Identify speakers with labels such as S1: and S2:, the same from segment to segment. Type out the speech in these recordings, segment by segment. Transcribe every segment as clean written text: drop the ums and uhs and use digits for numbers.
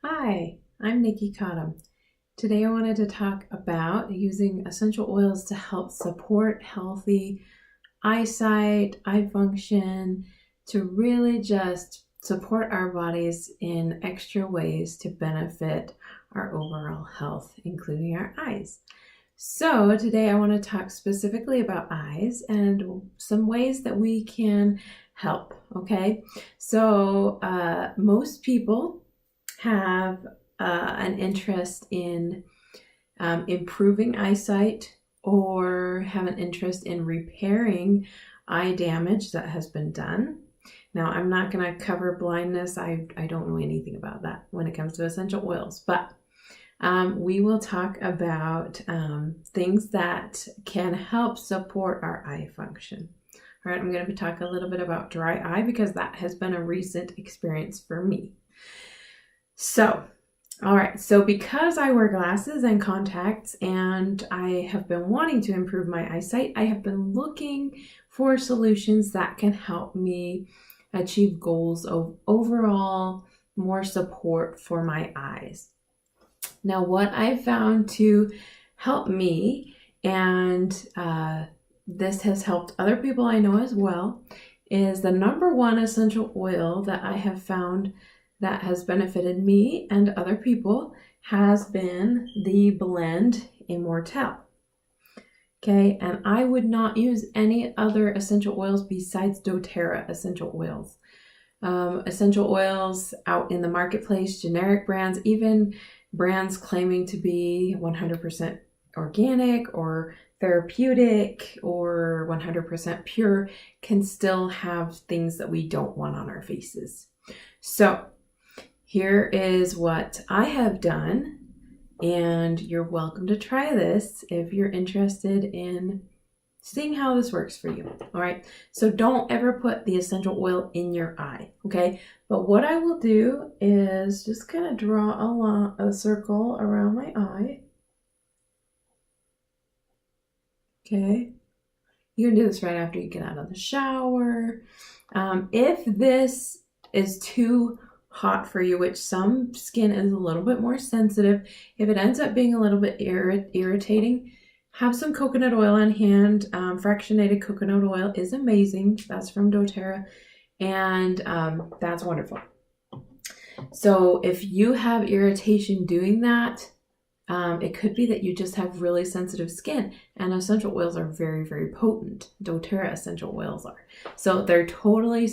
S1: Hi, I'm Nikki Cottom. Today I wanted to talk about using essential oils to help support healthy eyesight, eye function, to really just support our bodies in extra ways to benefit our overall health, including our eyes. So today I want to talk specifically about eyes and some ways that we can help, okay? So most people have an interest in improving eyesight or have an interest in repairing eye damage that has been done. Now, I'm not going to cover blindness. I don't know anything about that when it comes to essential oils, but we will talk about things that can help support our eye function. All right, I'm going to talk a little bit about dry eye because that has been a recent experience for me. So, all right, so because I wear glasses and contacts and I have been wanting to improve my eyesight, I have been looking for solutions that can help me achieve goals of overall more support for my eyes. Now, what I've found to help me, and this has helped other people I know as well, is the number one essential oil that I have found that has benefited me and other people has been the blend Immortelle. Okay, and I would not use any other essential oils besides doTERRA essential oils. Essential oils out in the marketplace, generic brands, even brands claiming to be 100% organic or therapeutic or 100% pure can still have things that we don't want on our faces. So here is what I have done, and you're welcome to try this if you're interested in seeing how this works for you. All right, so don't ever put the essential oil in your eye, okay? But what I will do is just kind of draw a circle around my eye. Okay, you can do this right after you get out of the shower. If this is too hot for you, which some skin is a little bit more sensitive, if it ends up being a little bit irritating, have some coconut oil on hand. Fractionated coconut oil is amazing. That's from doTERRA, and that's wonderful. So if you have irritation doing that, it could be that you just have really sensitive skin, and essential oils are very, very potent. doTERRA essential oils are. So they're totally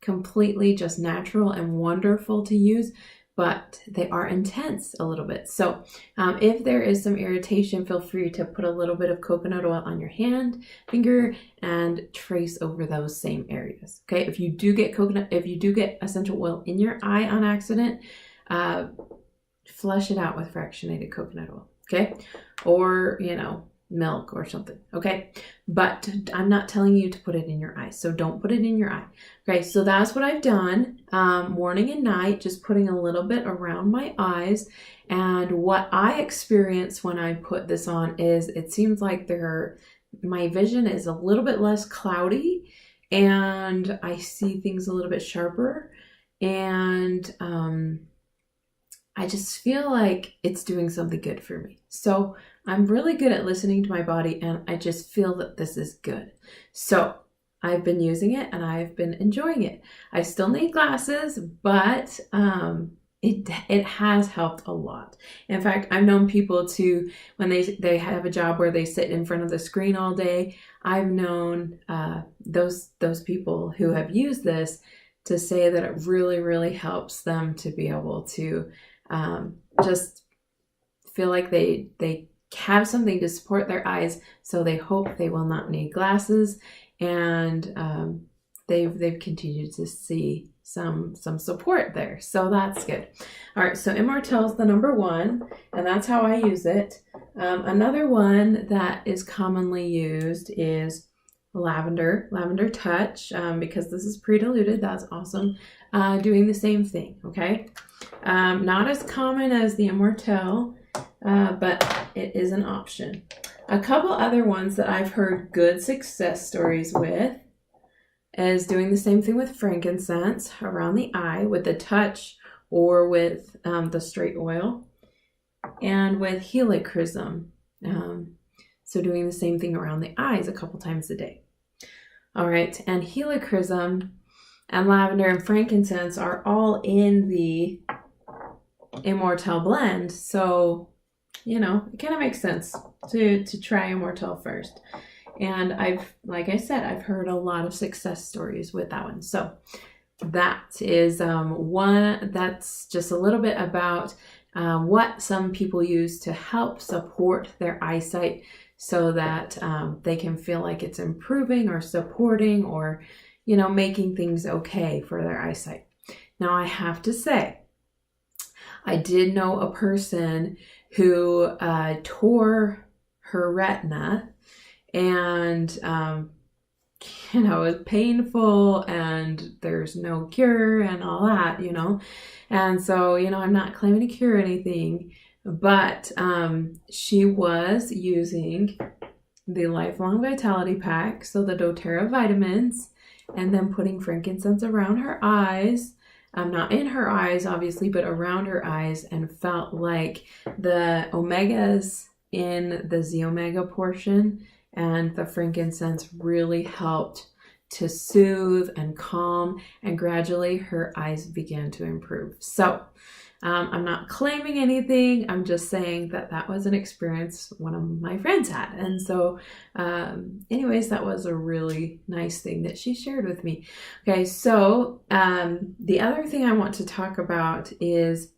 S1: completely just natural and wonderful to use, but they are intense a little bit. So if there is some irritation, feel free to put a little bit of coconut oil on your hand, finger, and trace over those same areas. Okay, if you do get essential oil in your eye on accident, flush it out with fractionated coconut oil. Okay, or milk or something, okay? But I'm not telling you to put it in your eye, so don't put it in your eye. Okay, so that's what I've done, morning and night, just putting a little bit around my eyes. And what I experience when I put this on is it seems like my vision is a little bit less cloudy, and I see things a little bit sharper, and I just feel like it's doing something good for me. So I'm really good at listening to my body, and I just feel that this is good. So I've been using it and I've been enjoying it. I still need glasses, but it has helped a lot. In fact, I've known people to, when they have a job where they sit in front of the screen all day, I've known those people who have used this to say that it really, really helps them to be able to just feel like they have something to support their eyes, so they hope they will not need glasses, and they've continued to see some support there, so that's good. All right, so Immortelle is the number one, and that's how I use it. Another one that is commonly used is Lavender Touch, because this is pre-diluted. That's awesome. Doing the same thing, okay? Not as common as the Immortelle, but it is an option. A couple other ones that I've heard good success stories with is doing the same thing with frankincense around the eye with the touch or with the straight oil, and with helichrysum. So doing the same thing around the eyes a couple times a day. All right, and helichrysum and lavender and frankincense are all in the Immortelle blend. So, it kind of makes sense to try Immortelle first. And like I said, I've heard a lot of success stories with that one. So that is that's just a little bit about what some people use to help support their eyesight so that they can feel like it's improving or supporting or, making things okay for their eyesight. Now, I have to say, I did know a person who tore her retina, and it was painful, and there's no cure and all that, and so, I'm not claiming to cure anything, but she was using the Lifelong Vitality Pack, so the doTERRA vitamins, and then putting frankincense around her eyes, not in her eyes, obviously, but around her eyes, and felt like the omegas in the Z Omega portion and the frankincense really helped to soothe and calm, and gradually her eyes began to improve. So I'm not claiming anything. I'm just saying that was an experience one of my friends had. And so anyways, that was a really nice thing that she shared with me. Okay, so the other thing I want to talk about is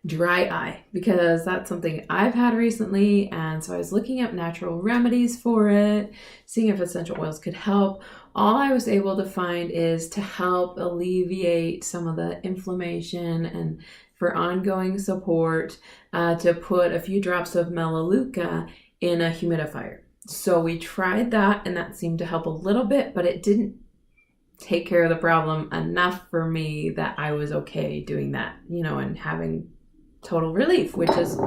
S1: dry eye, because that's something I've had recently, and so I was looking up natural remedies for it, seeing if essential oils could help. All I was able to find is to help alleviate some of the inflammation and for ongoing support, to put a few drops of melaleuca in a humidifier. So we tried that, and that seemed to help a little bit, but it didn't take care of the problem enough for me that I was okay doing that, and having total relief, which is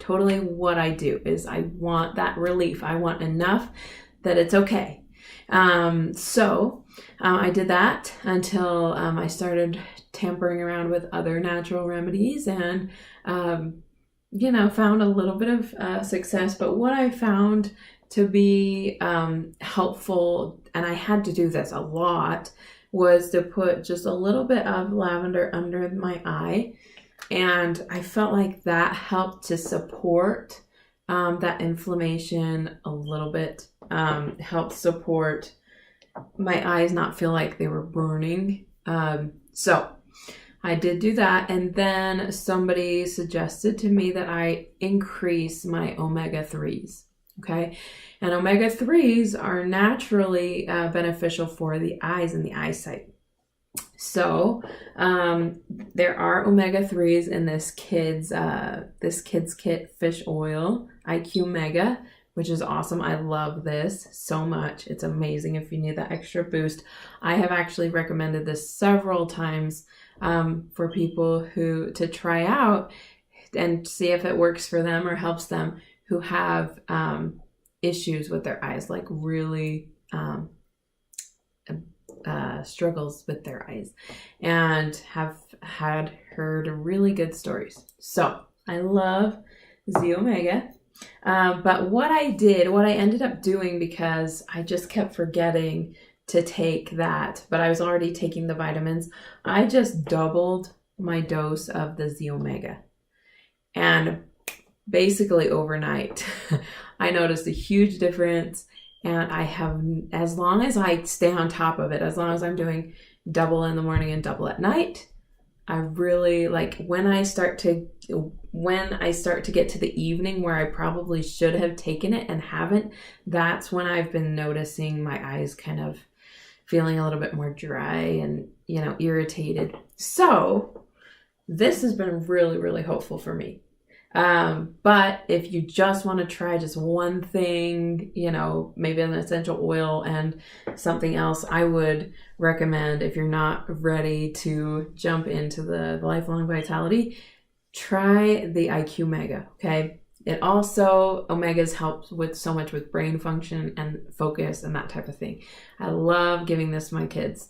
S1: totally what I do. Is I want that relief. I want enough that it's okay. So I did that until I started tampering around with other natural remedies, and found a little bit of success. But what I found to be helpful, and I had to do this a lot, was to put just a little bit of lavender under my eye. And I felt like that helped to support that inflammation a little bit, helped support my eyes not feel like they were burning. So I did do that. And then somebody suggested to me that I increase my omega-3s. Okay. And omega-3s are naturally beneficial for the eyes and the eyesight. So there are omega-3s in this kids kit fish oil, IQ Mega, which is awesome. I love this so much. It's amazing if you need that extra boost. I have actually recommended this several times for people to try out and see if it works for them or helps them who have issues with their eyes, like really struggles with their eyes, and have heard really good stories. So I love Z Omega. But what I ended up doing, because I just kept forgetting to take that, but I was already taking the vitamins, I just doubled my dose of the Z Omega. And basically overnight, I noticed a huge difference. And I have, as long as I stay on top of it, as long as I'm doing double in the morning and double at night, I really like when I start to get to the evening where I probably should have taken it and haven't, that's when I've been noticing my eyes kind of feeling a little bit more dry and, irritated. So this has been really, really helpful for me. But if you just want to try just one thing, maybe an essential oil and something else, I would recommend, if you're not ready to jump into the Lifelong Vitality, try the IQ Mega. Okay. It also, omegas help with so much with brain function and focus and that type of thing. I love giving this to my kids.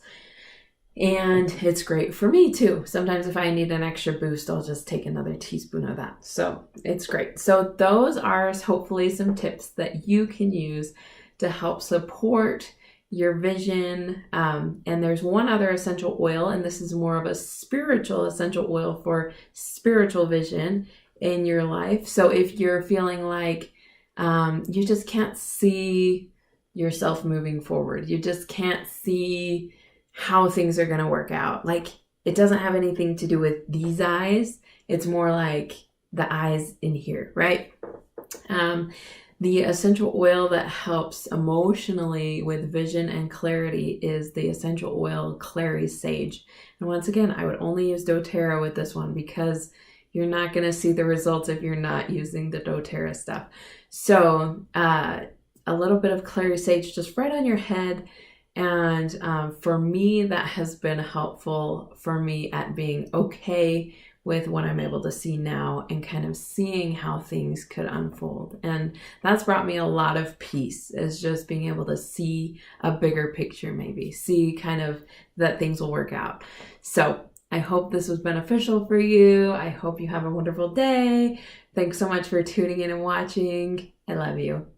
S1: And it's great for me too. Sometimes if I need an extra boost, I'll just take another teaspoon of that. So it's great. So those are hopefully some tips that you can use to help support your vision. And there's one other essential oil, and this is more of a spiritual essential oil for spiritual vision in your life. So if you're feeling like you just can't see yourself moving forward, you just can't see how things are going to work out. Like, it doesn't have anything to do with these eyes. It's more like the eyes in here, right? The essential oil that helps emotionally with vision and clarity is the essential oil Clary Sage. And once again, I would only use doTERRA with this one because you're not going to see the results if you're not using the doTERRA stuff. So a little bit of Clary Sage just right on your head. And for me, that has been helpful for me at being okay with what I'm able to see now and kind of seeing how things could unfold. And that's brought me a lot of peace, is just being able to see a bigger picture, maybe see kind of that things will work out. So I hope this was beneficial for you. I hope you have a wonderful day. Thanks so much for tuning in and watching. I love you.